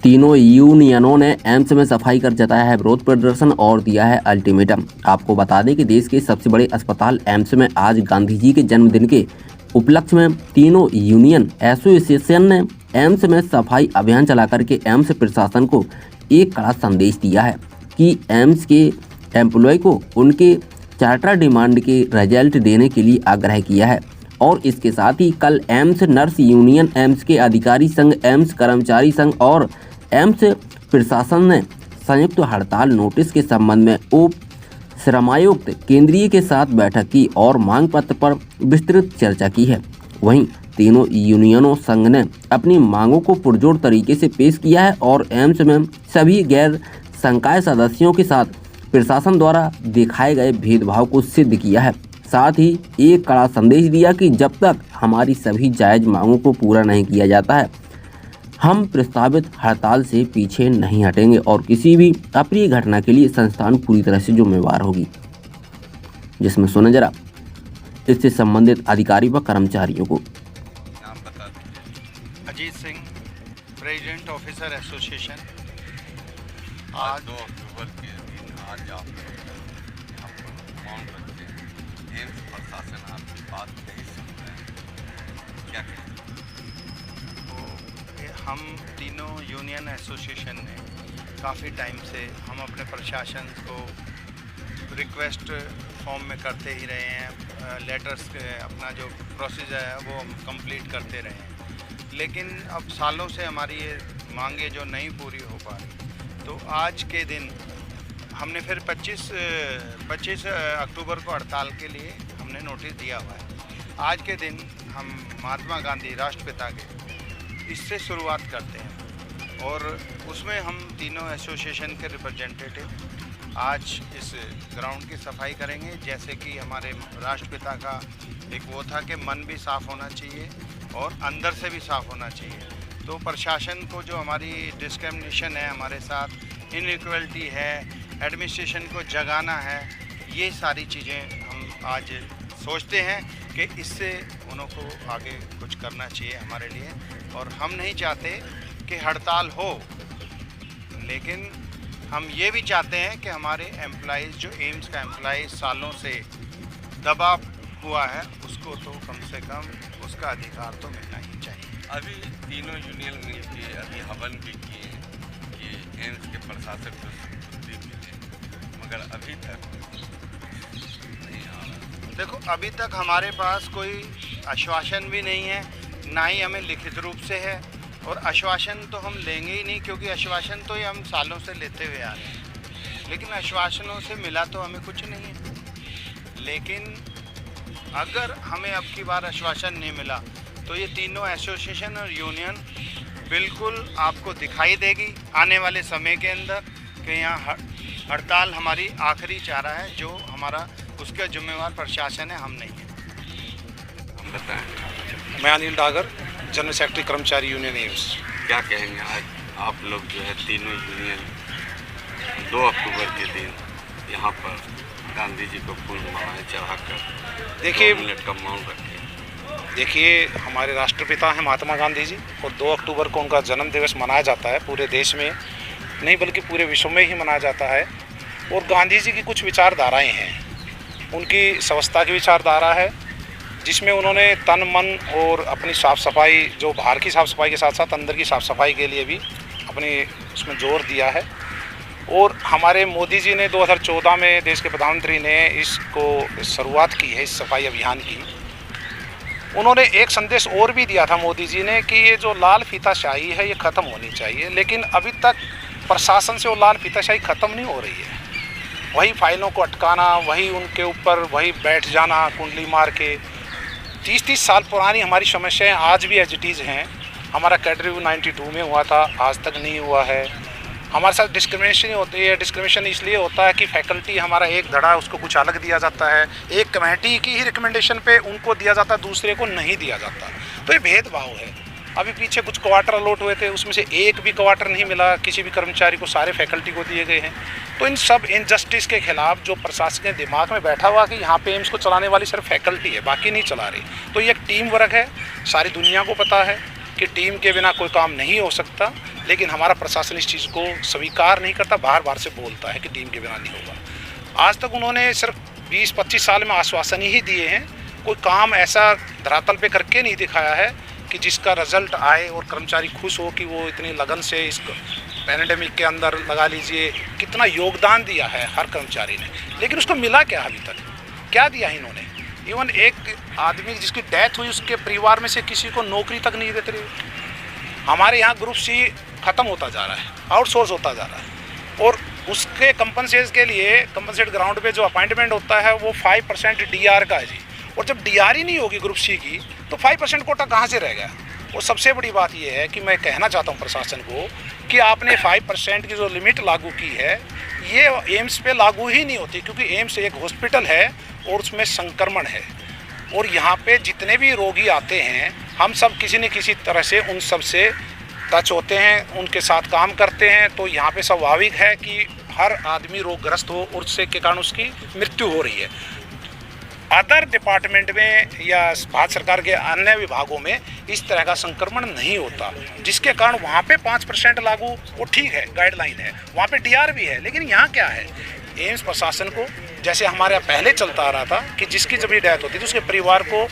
तीनों यूनियनों ने एम्स में सफाई कर जताया है विरोध प्रदर्शन और दिया है अल्टीमेटम। आपको बता दें कि देश के सबसे बड़े अस्पताल एम्स में आज गांधी जी के जन्मदिन के उपलक्ष्य में तीनों यूनियन एसोसिएशन ने एम्स में सफाई अभियान चला करके एम्स प्रशासन को एक कड़ा संदेश दिया है कि एम्स के एम्प्लॉय को उनके चार्टर डिमांड के रिजल्ट देने के लिए आग्रह किया है। और इसके साथ ही कल एम्स नर्स यूनियन, एम्स के अधिकारी संघ, एम्स कर्मचारी संघ और एम्स प्रशासन ने संयुक्त हड़ताल नोटिस के संबंध में उप श्रमायुक्त केंद्रीय के साथ बैठक की और मांग पत्र पर विस्तृत चर्चा की है। वहीं तीनों यूनियनों संघ ने अपनी मांगों को पुरजोर तरीके से पेश किया है और एम्स में सभी गैर संकाय सदस्यों के साथ प्रशासन द्वारा दिखाए गए भेदभाव को सिद्ध किया है। साथ ही एक कड़ा संदेश दिया कि जब तक हमारी सभी जायज मांगों को पूरा नहीं किया जाता है, हम प्रस्तावित हड़ताल से पीछे नहीं हटेंगे और किसी भी अप्रिय घटना के लिए संस्थान पूरी तरह से जिम्मेवार होगी। जिसमें सुना जरा इससे संबंधित अधिकारी व कर्मचारियों को। Ajit Singh, president officer association. आज 2 अक्टूबर के दिन आज आप यहाँ पर मांग रखते हैं, एम्स प्रशासन आपकी बात नहीं सुन रहे हैं, क्या कहें? तो हम तीनों यूनियन एसोसिएशन ने काफ़ी टाइम से हम अपने प्रशासन को रिक्वेस्ट फॉर्म में करते ही रहे हैं, लेटर्स अपना जो प्रोसीजर है वो हम कंप्लीट करते रहे हैं, लेकिन अब सालों से हमारी ये मांगे जो नहीं पूरी हो पा रही। तो आज के दिन हमने फिर 25 अक्टूबर को हड़ताल के लिए हमने नोटिस दिया हुआ है। आज के दिन हम महात्मा गांधी राष्ट्रपिता के इससे शुरुआत करते हैं और उसमें हम तीनों एसोसिएशन के रिप्रेजेंटेटिव आज इस ग्राउंड की सफाई करेंगे। जैसे कि हमारे राष्ट्रपिता का एक वो था कि मन भी साफ़ होना चाहिए और अंदर से भी साफ़ होना चाहिए। तो प्रशासन को जो हमारी डिस्क्रिमिनेशन है, हमारे साथ इनइक्वलिटी है, एडमिनिस्ट्रेशन को जगाना है, ये सारी चीज़ें हम आज सोचते हैं कि इससे उनको आगे कुछ करना चाहिए हमारे लिए। और हम नहीं चाहते कि हड़ताल हो, लेकिन हम ये भी चाहते हैं कि हमारे एम्प्लॉइज़ जो एम्स का एम्प्लॉइज सालों से दबाव हुआ है उसको तो कम से कम उसका अधिकार तो मिलना ही चाहिए। अभी तीनों यूनियन मिलके अभी हवन भी किए कि एम्स के प्रशासक को छुट्टी मिले, मगर अभी तक नहीं आ रहा। देखो, अभी तक हमारे पास कोई आश्वासन भी नहीं है, ना ही हमें लिखित रूप से है, और आश्वासन तो हम लेंगे ही नहीं, क्योंकि आश्वासन तो ये हम सालों से लेते हुए आ रहे हैं, लेकिन आश्वासनों से मिला तो हमें कुछ नहीं है। लेकिन अगर हमें अब की बार आश्वासन नहीं मिला तो ये तीनों एसोसिएशन और यूनियन बिल्कुल आपको दिखाई देगी आने वाले समय के अंदर कि यहाँ हड़ताल हमारी आखिरी चारा है, जो हमारा उसका जिम्मेवार प्रशासन है, हम नहीं है। हम बताएं। मैं अनिल डागर, जनरल सेक्रेटरी कर्मचारी यूनियन एम्स। क्या कहेंगे आज आप लोग जो है तीनों यूनियन 2 अक्टूबर के दिन यहाँ पर गांधी जी को फूल मालाएं चढ़ाकर देखिए, 2 मिनट का मौन रखें? देखिए, हमारे राष्ट्रपिता हैं महात्मा गांधी जी, और 2 अक्टूबर को उनका जन्म दिवस मनाया जाता है। पूरे देश में नहीं बल्कि पूरे विश्व में ही मनाया जाता है। और गांधी जी की कुछ विचारधाराएं हैं, उनकी स्वच्छता की विचारधारा है, जिसमें उन्होंने तन मन और अपनी साफ़ सफाई, जो बाहर की साफ़ सफाई के साथ साथ अंदर की साफ़ सफाई के लिए भी अपनी उसमें जोर दिया है। और हमारे मोदी जी ने 2014 में, देश के प्रधानमंत्री ने इसको शुरुआत की है, इस सफाई अभियान की। उन्होंने एक संदेश और भी दिया था मोदी जी ने कि ये जो लाल फीताशाही है ये ख़त्म होनी चाहिए, लेकिन अभी तक प्रशासन से वो लाल फीताशाही ख़त्म नहीं हो रही है। वही फाइलों को अटकाना, वही उनके ऊपर वही बैठ जाना कुंडली मार के। 30-30 साल पुरानी हमारी समस्याएं आज भी एज इट इज़ हैं। हमारा कैडर रिव्यू 92 में हुआ था, आज तक नहीं हुआ है। हमारे साथ डिस्क्रिमिनेशन ही होती है। डिस्क्रिमिनेशन इसलिए होता है कि फैकल्टी हमारा एक धड़ा है, उसको कुछ अलग दिया जाता है, एक कमेटी की ही रिकमेंडेशन पे उनको दिया जाता है, दूसरे को नहीं दिया जाता। तो ये भेदभाव है। अभी पीछे कुछ क्वार्टर अलॉट हुए थे, उसमें से एक भी क्वार्टर नहीं मिला किसी भी कर्मचारी को, सारे फैकल्टी को दिए गए हैं। तो इन सब इनजस्टिस के खिलाफ जो प्रशासन के दिमाग में बैठा हुआ कि यहाँ पे एम्स को चलाने वाली सिर्फ फैकल्टी है, बाकी नहीं चला रही। तो ये एक टीम वर्क है, सारी दुनिया को पता है कि टीम के बिना कोई काम नहीं हो सकता। लेकिन हमारा प्रशासन इस चीज़ को स्वीकार नहीं करता, बार बार से बोलता है कि टीम के बिना नहीं होगा। आज तक उन्होंने सिर्फ 20-25 साल में आश्वासन ही दिए हैं, कोई काम ऐसा धरातल पे करके नहीं दिखाया है कि जिसका रिजल्ट आए और कर्मचारी खुश हो कि वो इतनी लगन से इस पैंडेमिक के अंदर लगा लीजिए कितना योगदान दिया है हर कर्मचारी ने, लेकिन उसको मिला क्या अभी तक? क्या दिया है इन्होंने? इवन एक आदमी जिसकी डेथ हुई उसके परिवार में से किसी को नौकरी तक नहीं देते रहे। हमारे यहाँ ग्रुप सी ख़त्म होता जा रहा है, आउटसोर्स होता जा रहा है, और उसके कंपनसेट के लिए कंपनसेट ग्राउंड पे जो अपॉइंटमेंट होता है वो 5% डीआर का है जी। और जब डीआर ही नहीं होगी ग्रुप सी की तो 5% कोटा कहाँ से रह गया? और सबसे बड़ी बात यह है कि मैं कहना चाहता हूँ प्रशासन को कि आपने 5% की जो लिमिट लागू की है ये एम्स पे लागू ही नहीं होती, क्योंकि एम्स एक हॉस्पिटल है और उसमें संक्रमण है, और यहाँ पे जितने भी रोगी आते हैं हम सब किसी न किसी तरह से उन सब से टच होते हैं, उनके साथ काम करते हैं। तो यहाँ पे स्वाभाविक है कि हर आदमी रोगग्रस्त हो और उससे के कारण उसकी मृत्यु हो रही है। अदर डिपार्टमेंट में या भारत सरकार के अन्य विभागों में इस तरह का संक्रमण नहीं होता, जिसके कारण वहाँ पे 5% लागू वो ठीक है, गाइडलाइन है, वहाँ पे डीआर भी है। लेकिन यहाँ क्या है, एम्स प्रशासन को जैसे हमारे यहाँ पहले चलता आ रहा था कि जिसकी जब भी डेथ होती थी उसके परिवार को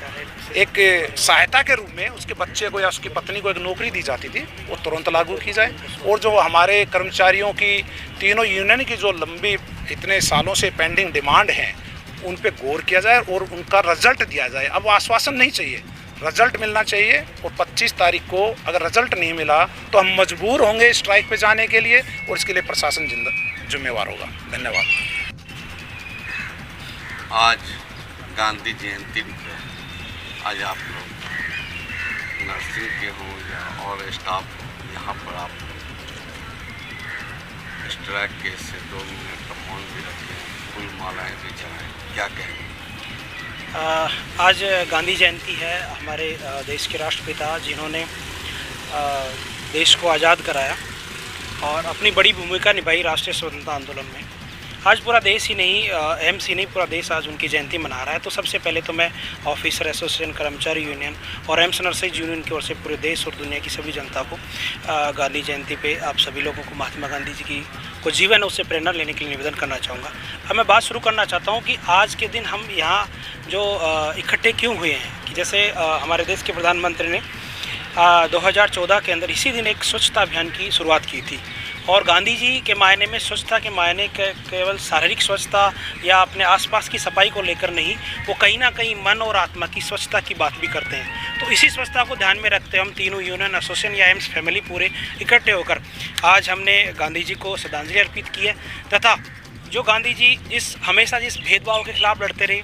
एक सहायता के रूप में उसके बच्चे को या उसकी पत्नी को एक नौकरी दी जाती थी, वो तुरंत लागू की जाए। और जो हमारे कर्मचारियों की तीनों यूनियन की जो लंबी इतने सालों से पेंडिंग डिमांड हैं उन पे गौर किया जाए और उनका रिजल्ट दिया जाए। अब आश्वासन नहीं चाहिए, रिजल्ट मिलना चाहिए। और 25 तारीख को अगर रिजल्ट नहीं मिला तो हम मजबूर होंगे स्ट्राइक पे जाने के लिए, और इसके लिए प्रशासन जिम्मेवार होगा। धन्यवाद। आज गांधी जयंती पे आज आप लोग नर्सिंग के हो या और स्टाफ यहाँ पर आप स्ट्राइक के से 2 मिनट का मौन भी रखें, फूल मालाएँ भी चढ़ाएँ, क्या कहेंगे? आज गांधी जयंती है, हमारे देश के राष्ट्रपिता जिन्होंने देश को आज़ाद कराया और अपनी बड़ी भूमिका निभाई राष्ट्रीय स्वतंत्रता आंदोलन में। आज पूरा देश ही नहीं, एम्स ही नहीं, पूरा देश आज उनकी जयंती मना रहा है। तो सबसे पहले तो मैं ऑफिसर एसोसिएशन, कर्मचारी यूनियन और एम्स नर्सेज यूनियन की ओर से पूरे देश और दुनिया की सभी जनता को गांधी जयंती पे आप सभी लोगों को महात्मा गांधी जी की को जीवन है उससे प्रेरणा लेने के लिए निवेदन करना चाहूँगा। अब मैं बात शुरू करना चाहता हूँ कि आज के दिन हम यहाँ जो इकट्ठे क्यों हुए हैं, कि जैसे हमारे देश के प्रधानमंत्री ने 2014 के अंदर इसी दिन एक स्वच्छता अभियान की शुरुआत की थी। और गांधी जी के मायने में स्वच्छता के मायने केवल शारीरिक स्वच्छता या अपने आसपास की सफाई को लेकर नहीं, वो कहीं ना कहीं मन और आत्मा की स्वच्छता की बात भी करते हैं। तो इसी स्वच्छता को ध्यान में रखते हम तीनों यूनियन, एसोसिएशन या एम्स फैमिली पूरे इकट्ठे होकर आज हमने गांधी जी को श्रद्धांजलि अर्पित की है। तथा जो गांधी जी हमेशा जिस भेदभाव के खिलाफ लड़ते रहे,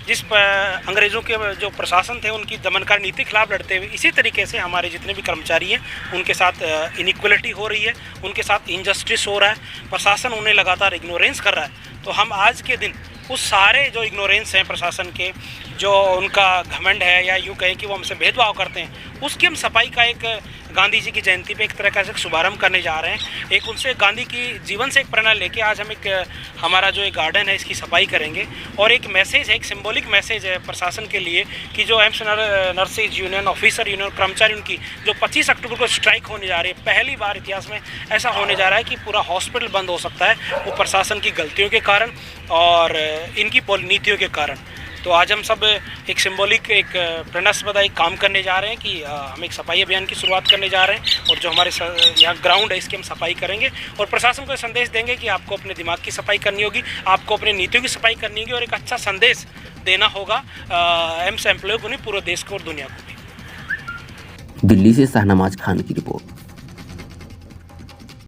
जिस अंग्रेज़ों के जो प्रशासन थे उनकी दमनकारी नीति के खिलाफ लड़ते हुए, इसी तरीके से हमारे जितने भी कर्मचारी हैं उनके साथ इनइक्वलिटी हो रही है, उनके साथ इनजस्टिस हो रहा है, प्रशासन उन्हें लगातार इग्नोरेंस कर रहा है। तो हम आज के दिन उस सारे जो इग्नोरेंस हैं प्रशासन के, जो उनका घमंड है या यूँ कहें कि वो हमसे भेदभाव करते हैं, उसकी हम सफाई का एक गांधी जी की जयंती पे एक तरह का शुभारंभ करने जा रहे हैं। एक उनसे गांधी की जीवन से एक प्रेरणा लेके आज हम एक हमारा जो एक गार्डन है इसकी सफाई करेंगे। और एक मैसेज है, एक सिंबॉलिक मैसेज है प्रशासन के लिए कि जो AIIMS nurses union, officer union, कर्मचारी उनकी जो 25 अक्टूबर को स्ट्राइक होने जा रही है, पहली बार इतिहास में ऐसा होने जा रहा है कि पूरा हॉस्पिटल बंद हो सकता है, वो प्रशासन की गलतियों के कारण और इनकी नीतियों के कारण। तो आज हम सब एक सिंबॉलिक, एक प्रेरणास्पद एक काम करने जा रहे हैं कि हम एक सफाई अभियान की शुरुआत करने जा रहे हैं। और जो हमारे यहाँ ग्राउंड है इसकी हम सफाई करेंगे और प्रशासन को संदेश देंगे कि आपको अपने दिमाग की सफाई करनी होगी, आपको अपनी नीतियों की सफाई करनी होगी और एक अच्छा संदेश देना होगा एम्स एम्प्लॉय को नहीं, पूरे देश को और दुनिया को भी। दिल्ली से शाहनवाज खान की रिपोर्ट।